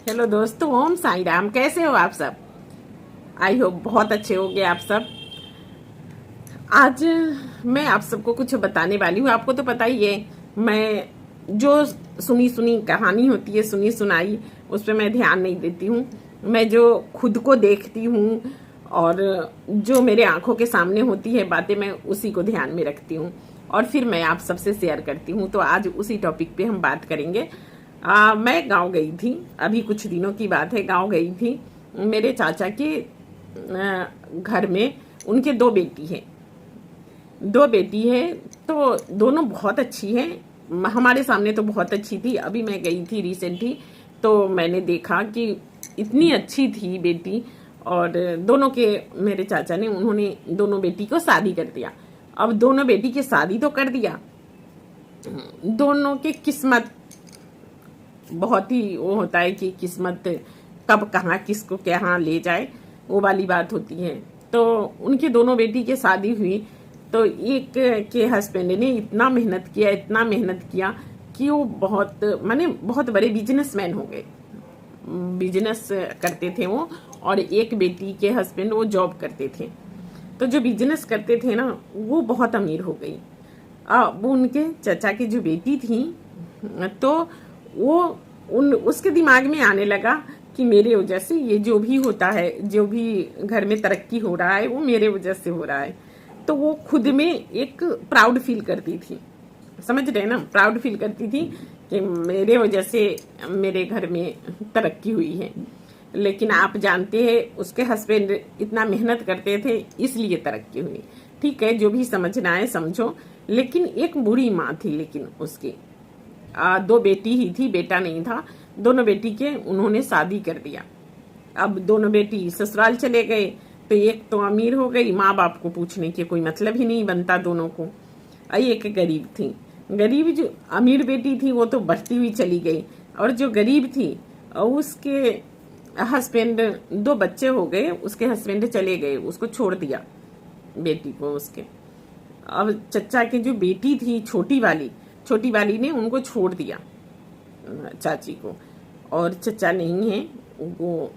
Hello दोस्तों, ओम साई राम। कैसे हो आप सब? आई होप बहुत अच्छे होंगे आप सब। आज मैं आप सबको कुछ बताने वाली हूँ। आपको तो पता ही है, मैं जो सुनी सुनी कहानी होती है, सुनी सुनाई, उस पर मैं ध्यान नहीं देती हूँ। मैं जो खुद को देखती हूँ और जो मेरे आंखों के सामने होती है बातें, मैं उसी को ध्यान में रखती हूँ और फिर मैं आप सबसे शेयर करती हूँ। तो आज उसी टॉपिक पे हम बात करेंगे। मैं गांव गई थी, अभी कुछ दिनों की बात है। गांव गई थी मेरे चाचा के घर में। उनके दो बेटी है, दो बेटी है। तो दोनों बहुत अच्छी है, हमारे सामने तो बहुत अच्छी थी। अभी मैं गई थी रिसेंटली, तो मैंने देखा कि इतनी अच्छी थी बेटी। और दोनों के मेरे चाचा ने, उन्होंने दोनों बेटी को शादी कर दिया। अब दोनों बेटी की शादी तो कर दिया, दोनों की किस्मत बहुत ही वो होता है कि किस्मत कब कहाँ किसको कहाँ ले जाए, वो वाली बात होती है। तो उनकी दोनों बेटी की शादी हुई, तो एक के हस्बैंड ने इतना मेहनत किया, इतना मेहनत किया कि वो बहुत माने बहुत बड़े बिजनेसमैन हो गए। बिजनेस करते थे वो, और एक बेटी के हस्बैंड वो जॉब करते थे। तो जो बिजनेस करते थे ना, वो बहुत अमीर हो गई। वो उनके चचा की जो बेटी थी, तो वो उसके दिमाग में आने लगा कि मेरे वजह से ये जो भी होता है, जो भी घर में तरक्की हो रहा है, वो मेरे वजह से हो रहा है। तो वो खुद में एक प्राउड फील करती थी, समझ रहे ना, प्राउड फील करती थी कि मेरे वजह से मेरे घर में तरक्की हुई है। लेकिन आप जानते हैं, उसके हस्बैंड इतना मेहनत करते थे इसलिए तरक्की हुई। ठीक है, जो भी समझना है समझो। लेकिन एक बुरी माँ थी, लेकिन उसकी दो बेटी ही थी, बेटा नहीं था। दोनों बेटी के उन्होंने शादी कर दिया। अब दोनों बेटी ससुराल चले गए, तो एक तो अमीर हो गई, माँ बाप को पूछने के कोई मतलब ही नहीं बनता दोनों को। एक गरीब थी। गरीब जो अमीर बेटी थी वो तो बढ़ती हुई चली गई, और जो गरीब थी उसके हस्बैंड, दो बच्चे हो गए, उसके हस्बैंड चले गए, उसको छोड़ दिया बेटी को उसके। अब चचा की जो बेटी थी, छोटी वाली ने उनको छोड़ दिया चाची को। और चचा नहीं है, वो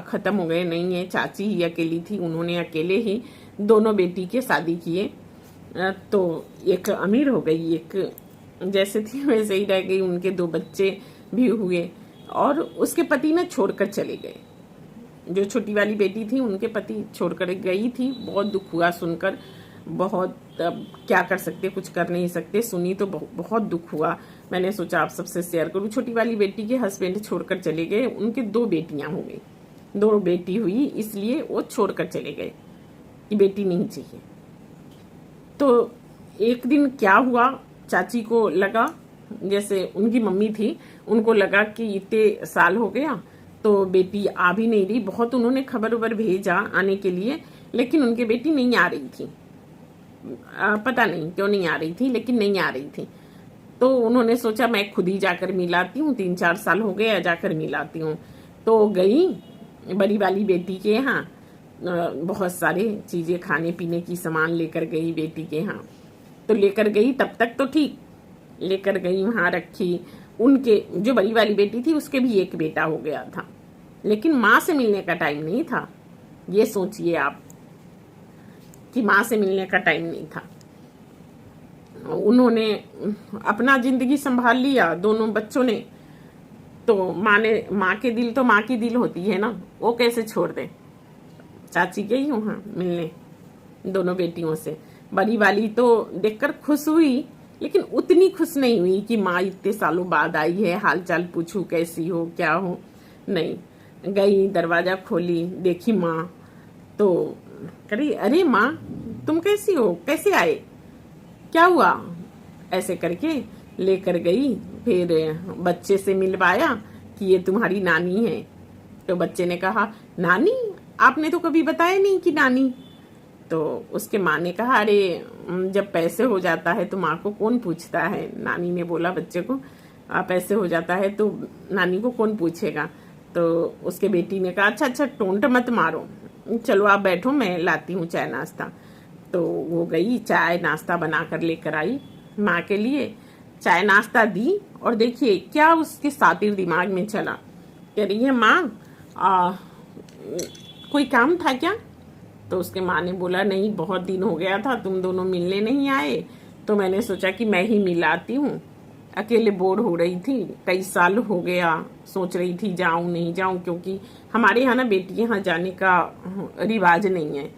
खत्म हो गए, नहीं है। चाची ही अकेली थी, उन्होंने अकेले ही दोनों बेटी के शादी किए। तो एक अमीर हो गई, एक जैसे थी वैसे ही रह गई। उनके दो बच्चे भी हुए, और उसके पति ने छोड़कर चले गए। जो छोटी वाली बेटी थी, उनके पति छोड़कर गई थी। बहुत दुख हुआ सुनकर, बहुत। अब क्या कर सकते, कुछ कर नहीं सकते। सुनी तो बहुत दुख हुआ। मैंने सोचा आप सबसे शेयर करूं। छोटी वाली बेटी के हस्बैंड छोड़कर चले गए, उनके दो बेटियां हो गई, दो बेटी हुई, इसलिए वो छोड़कर चले गए कि बेटी नहीं चाहिए। तो एक दिन क्या हुआ, चाची को लगा, जैसे उनकी मम्मी थी, उनको लगा कि इतने साल हो गया तो बेटी आ भी नहीं रही। बहुत उन्होंने खबर उबर भेजा आने के लिए, लेकिन उनकी बेटी नहीं आ रही थी। पता नहीं क्यों नहीं आ रही थी, लेकिन नहीं आ रही थी। तो उन्होंने सोचा मैं खुद ही जाकर मिलाती हूँ, 3-4 साल हो गए, जाकर मिलाती हूँ। तो गई बड़ी वाली बेटी के यहाँ, बहुत सारे चीजें खाने पीने की सामान लेकर गई बेटी के यहाँ। तो लेकर गई, तब तक तो ठीक, लेकर गई वहां रखी। उनके जो बड़ी वाली बेटी थी, उसके भी एक बेटा हो गया था, लेकिन माँ से मिलने का टाइम नहीं था। ये सोचिए आप कि माँ से मिलने का टाइम नहीं था। उन्होंने अपना जिंदगी संभाल लिया, दोनों बच्चों ने। तो माँ के दिल तो माँ की दिल होती है ना, वो कैसे छोड़ दे। चाची गई वहां मिलने दोनों बेटियों से। बड़ी वाली तो देखकर खुश हुई, लेकिन उतनी खुश नहीं हुई कि माँ इतने सालों बाद आई है, हाल चाल पूछू कैसी हो क्या हो। नहीं, गई, दरवाजा खोली, देखी माँ, तो करी अरे माँ तुम कैसी हो, कैसे आए, क्या हुआ, ऐसे करके लेकर गई। फिर बच्चे से मिलवाया कि ये तुम्हारी नानी है। तो बच्चे ने कहा नानी, आपने तो कभी बताया नहीं कि नानी। तो उसके माँ ने कहा अरे जब पैसे हो जाता है तो माँ को कौन पूछता है। नानी ने बोला बच्चे को, पैसे हो जाता है तो नानी को कौन पूछेगा। तो उसके बेटी ने कहा अच्छा अच्छा टोंट मत मारो, चलो आप बैठो, मैं लाती हूँ चाय नाश्ता। तो वो गई, चाय नाश्ता बनाकर लेकर आई माँ के लिए। चाय नाश्ता दी, और देखिए क्या उसके सातिर दिमाग में चला। कह रही है माँ कोई काम था क्या? तो उसके माँ ने बोला नहीं, बहुत दिन हो गया था, तुम दोनों मिलने नहीं आए, तो मैंने सोचा कि मैं ही मिलाती हूँ। अकेले बोर हो रही थी, कई साल हो गया, सोच रही थी जाऊं नहीं जाऊं, क्योंकि हमारे यहाँ ना बेटी यहाँ जाने का रिवाज नहीं है।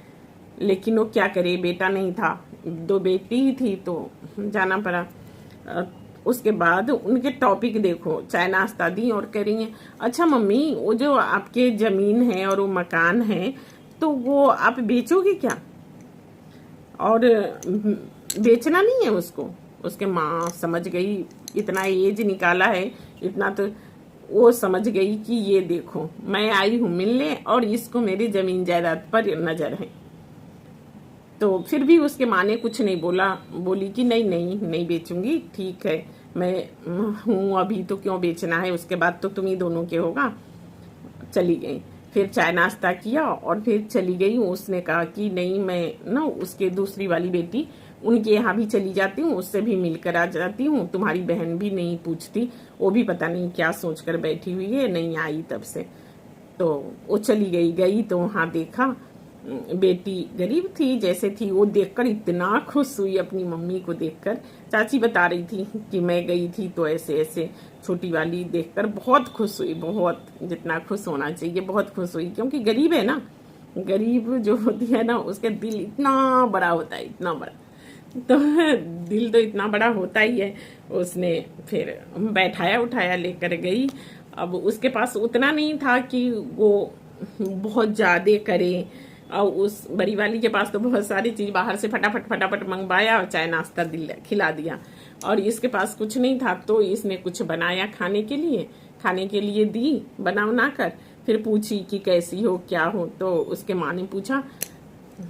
लेकिन वो क्या करे, बेटा नहीं था, दो बेटी ही थी तो जाना पड़ा। उसके बाद उनके टॉपिक देखो, चाय नाश्ता दी और कह रही हैं अच्छा मम्मी, वो जो आपके जमीन है और वो मकान है तो वो आप बेचोगे क्या? और बेचना नहीं है उसको। उसके माँ समझ गई, इतना एज निकाला है, इतना तो वो समझ गई कि ये देखो मैं आई हूँ मिलने और इसको मेरी जमीन जायदाद पर नजर है। तो फिर भी उसके माँ ने कुछ नहीं बोला, बोली कि नहीं नहीं नहीं बेचूंगी, ठीक है मैं हूँ अभी, तो क्यों बेचना है, उसके बाद तो तुम ही दोनों के होगा। चली गई, फिर चाय नाश्ता किया और फिर चली गई। उसने कहा कि नहीं मैं ना उसके दूसरी वाली बेटी उनके यहाँ भी चली जाती हूँ, उससे भी मिलकर आ जाती हूँ, तुम्हारी बहन भी नहीं पूछती, वो भी पता नहीं क्या सोचकर बैठी हुई है, नहीं आई तब से। तो वो चली गई तो वहाँ देखा बेटी गरीब थी जैसे थी, वो देखकर इतना खुश हुई अपनी मम्मी को देखकर। चाची बता रही थी कि मैं गई थी तो ऐसे ऐसे, छोटी वाली देखकर बहुत खुश हुई, बहुत, जितना खुश होना चाहिए बहुत खुश हुई, क्योंकि गरीब है ना, गरीब जो होती है ना उसके दिल इतना बड़ा होता है, इतना बड़ा, तो दिल तो इतना बड़ा होता ही है। उसने फिर बैठाया उठाया लेकर गई। अब उसके पास उतना नहीं था कि वो बहुत ज्यादा करे, और उस बड़ी वाली के पास तो बहुत सारी चीज बाहर से फटाफट फटाफट मंगवाया और चाय नाश्ता खिला दिया, और इसके पास कुछ नहीं था तो इसने कुछ बनाया खाने के लिए दी बना कर। फिर पूछी कि कैसी हो क्या हो, तो उसके माँ ने पूछा,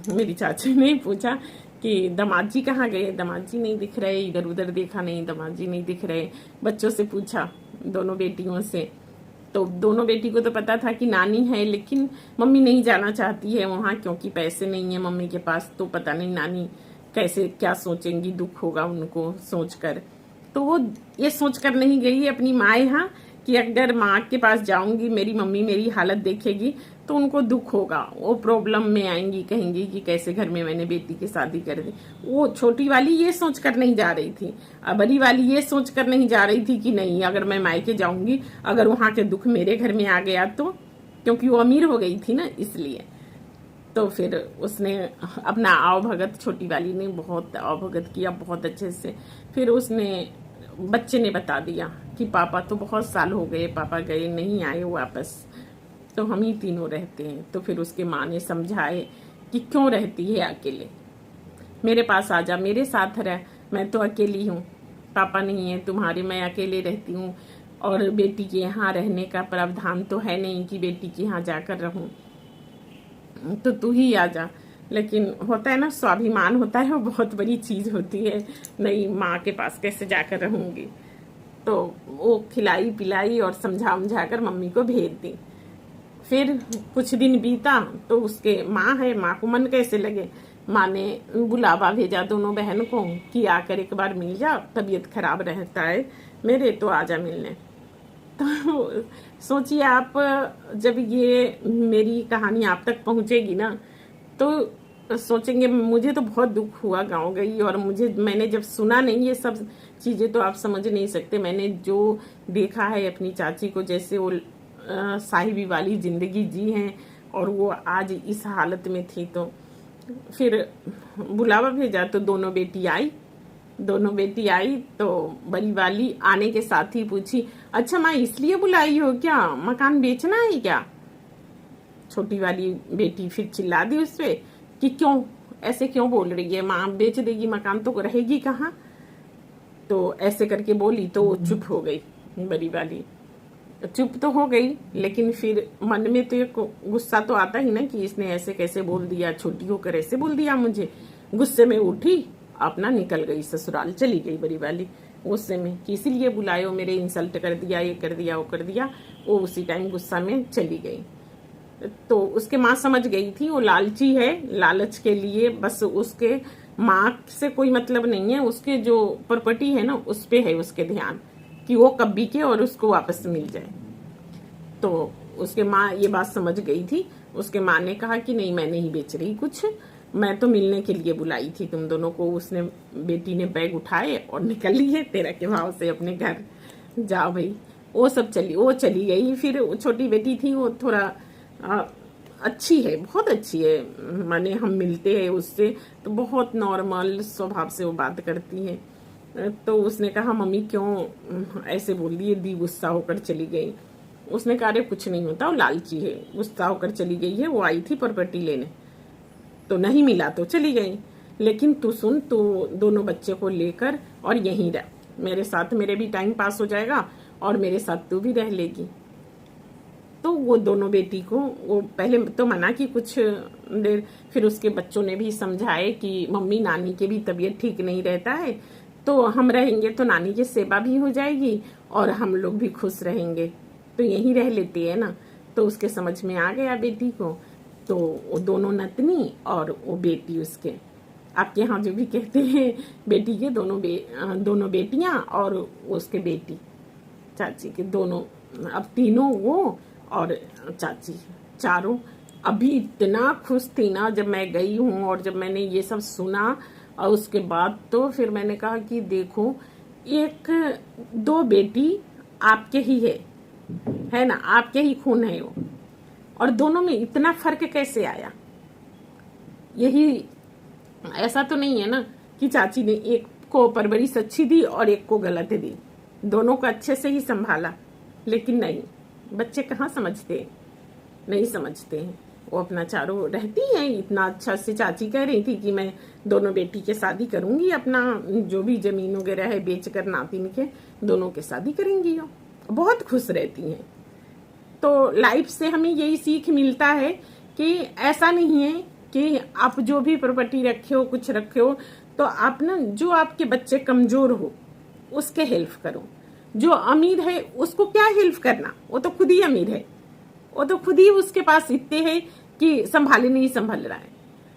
मेरी चाची ने पूछा कि दामाद जी कहाँ गए, दामाद जी नहीं दिख रहे, इधर उधर देखा नहीं, दामाद जी नहीं दिख रहे। बच्चों से पूछा, दोनों बेटियों से, तो दोनों बेटी को तो पता था कि नानी है, लेकिन मम्मी नहीं जाना चाहती है वहां क्योंकि पैसे नहीं है मम्मी के पास, तो पता नहीं नानी कैसे क्या सोचेंगी, दुख होगा उनको सोचकर। तो वो ये सोचकर नहीं गई अपनी माँ यहाँ कि अगर माँ के पास जाऊंगी मेरी मम्मी मेरी हालत देखेगी तो उनको दुख होगा, वो प्रॉब्लम में आएंगी, कहेंगी कि कैसे घर में मैंने बेटी की शादी कर दी। वो छोटी वाली ये सोच कर नहीं जा रही थी, बड़ी वाली ये सोच कर नहीं जा रही थी कि नहीं अगर मैं मायके जाऊंगी, अगर वहां के दुख मेरे घर में आ गया तो, क्योंकि वो अमीर हो गई थी ना इसलिए। तो फिर उसने अपना आवभगत, छोटी वाली ने बहुत आवभगत किया बहुत अच्छे से। फिर उसने बच्चे ने बता दिया कि पापा तो बहुत साल हो गए, पापा गए नहीं आए वापस, तो हम ही तीनों रहते हैं। तो फिर उसके माँ ने समझाए कि क्यों रहती है अकेले, मेरे पास आ जा, मेरे साथ रह, मैं तो अकेली हूँ, पापा नहीं है तुम्हारे, मैं अकेले रहती हूँ, और बेटी के यहाँ रहने का प्रावधान तो है नहीं कि बेटी के यहाँ जाकर रहूं, तो तू ही आ जा। लेकिन होता है ना, स्वाभिमान होता है, वो बहुत बड़ी चीज होती है, नहीं माँ के पास कैसे जाकर रहूंगी। तो वो खिलाई पिलाई और समझा उमझा कर मम्मी को भेज दी। फिर कुछ दिन बीता तो उसके माँ है, माँ को मन कैसे लगे, माँ ने बुलावा भेजा दोनों बहन को कि आकर एक बार मिल जा, तबीयत खराब रहता है मेरे, तो आजा मिलने। तो सोचिए आप, जब ये मेरी कहानी आप तक पहुंचेगी ना तो सोचेंगे मुझे तो बहुत दुख हुआ गाँव गई, और मैंने जब सुना नहीं ये सब चीजें तो आप समझ नहीं सकते। मैंने जो देखा है अपनी चाची को, जैसे वो साहिबी वाली जिंदगी जी हैं और वो आज इस हालत में थी, तो फिर बुलावा भेजा तो दोनों बेटी आई तो बड़ी वाली आने के साथ ही पूछी, अच्छा माँ इसलिए बुलाई हो क्या, मकान बेचना है क्या? छोटी वाली बेटी फिर चिल्ला दी उस पे कि क्यों ऐसे क्यों बोल रही है, माँ बेच देगी मकान तो रहेगी कहाँ, तो ऐसे करके बोली तो चुप हो गई। बड़ी वाली चुप तो हो गई, लेकिन फिर मन में तो एक गुस्सा तो आता ही ना कि इसने ऐसे कैसे बोल दिया, छोटी होकर ऐसे बोल दिया मुझे। गुस्से में उठी, अपना निकल गई ससुराल, चली गई बड़ी वाली गुस्से में कि इसीलिए बुलायो, मेरे इंसल्ट कर दिया, ये कर दिया वो कर दिया। वो उसी टाइम गुस्सा में चली गई। तो उसके माँ समझ गई थी वो लालची है, लालच के लिए बस उसके माँ से कोई मतलब नहीं है, उसके जो प्रॉपर्टी है ना उस पे है उसके ध्यान कि वो कब बिके और उसको वापस मिल जाए। तो उसके माँ ये बात समझ गई थी। उसके माँ ने कहा कि नहीं, मैं नहीं बेच रही कुछ, मैं तो मिलने के लिए बुलाई थी तुम दोनों को। उसने बेटी ने बैग उठाए और निकल लिए तेरा के भाव से अपने घर। जाओ भाई, वो चली गई। फिर छोटी बेटी थी, वो थोड़ा अच्छी है, बहुत अच्छी है। माने हम मिलते हैं उससे तो बहुत नॉर्मल स्वभाव से वो बात करती है। तो उसने कहा मम्मी क्यों ऐसे बोल दिए, दी गुस्सा होकर चली गई। उसने कहा अरे कुछ नहीं होता, वो लालची है, गुस्सा होकर चली गई है, वो आई थी प्रॉपर्टी लेने तो नहीं मिला तो चली गई। लेकिन तू सुन, तू दोनों बच्चे को लेकर और यहीं रह मेरे साथ, मेरे भी टाइम पास हो जाएगा और मेरे साथ तू भी रह लेगी। तो वो दोनों बेटी को वो पहले तो मना की कुछ देर, फिर उसके बच्चों ने भी समझाए कि मम्मी नानी के भी तबीयत ठीक नहीं रहता है, तो हम रहेंगे तो नानी की सेवा भी हो जाएगी और हम लोग भी खुश रहेंगे, तो यहीं रह लेते हैं ना। तो उसके समझ में आ गया बेटी को। तो वो दोनों नतनी और वो बेटी उसके, आपके यहाँ जो भी कहते हैं बेटी के दोनों बेटियां और उसके बेटी चाची के दोनों, अब तीनों वो और चाची चारों। अभी इतना खुश थी ना जब मैं गई हूँ और जब मैंने ये सब सुना, और उसके बाद तो फिर मैंने कहा कि देखो, एक दो बेटी आपके ही है ना, आपके ही खून है वो, और दोनों में इतना फर्क कैसे आया। यही ऐसा तो नहीं है ना कि चाची ने एक को परवरिश अच्छी दी और एक को गलत दी, दोनों को अच्छे से ही संभाला। लेकिन नहीं, बच्चे कहाँ समझते, नहीं समझते हैं। वो अपना चारों रहती हैं इतना अच्छा से। चाची कह रही थी कि मैं दोनों बेटी के शादी करूंगी, अपना जो भी जमीन वगैरह है बेचकर नातिन के दोनों के शादी करेंगी। वो बहुत खुश रहती हैं। तो लाइफ से हमें यही सीख मिलता है कि ऐसा नहीं है कि आप जो भी प्रॉपर्टी रखे हो, कुछ रखे हो, तो आप ना जो आपके बच्चे कमजोर हो उसके हेल्प करो। जो अमीर है उसको क्या हेल्प करना, वो तो खुद ही अमीर है, वो तो खुद ही उसके पास इतने है कि संभाले नहीं संभल रहा है।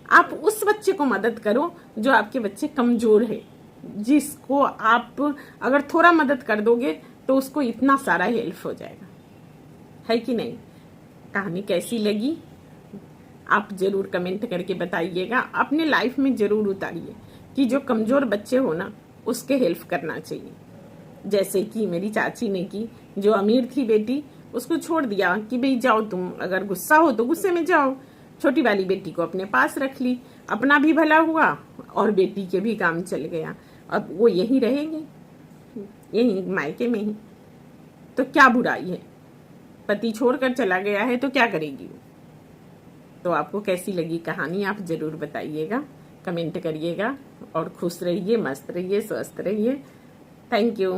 आप उस बच्चे को मदद करो जो आपके बच्चे कमजोर है, जिसको आप अगर थोड़ा मदद कर दोगे तो उसको इतना सारा हेल्प हो जाएगा, है कि नहीं। कहानी कैसी लगी आप जरूर कमेंट करके बताइएगा। अपने लाइफ में जरूर उतारिए कि जो कमजोर बच्चे हो ना उसके हेल्प करना चाहिए। जैसे कि मेरी चाची ने की, जो अमीर थी बेटी उसको छोड़ दिया कि भाई जाओ, तुम अगर गुस्सा हो तो गुस्से में जाओ। छोटी वाली बेटी को अपने पास रख ली, अपना भी भला हुआ और बेटी के भी काम चल गया। अब वो यहीं रहेंगे, यहीं मायके में ही, तो क्या बुराई है। पति छोड़कर चला गया है तो क्या करेगी वो। तो आपको कैसी लगी कहानी आप जरूर बताइएगा, कमेंट करिएगा और खुश रहिए, मस्त रहिए, स्वस्थ रहिए। Thank you.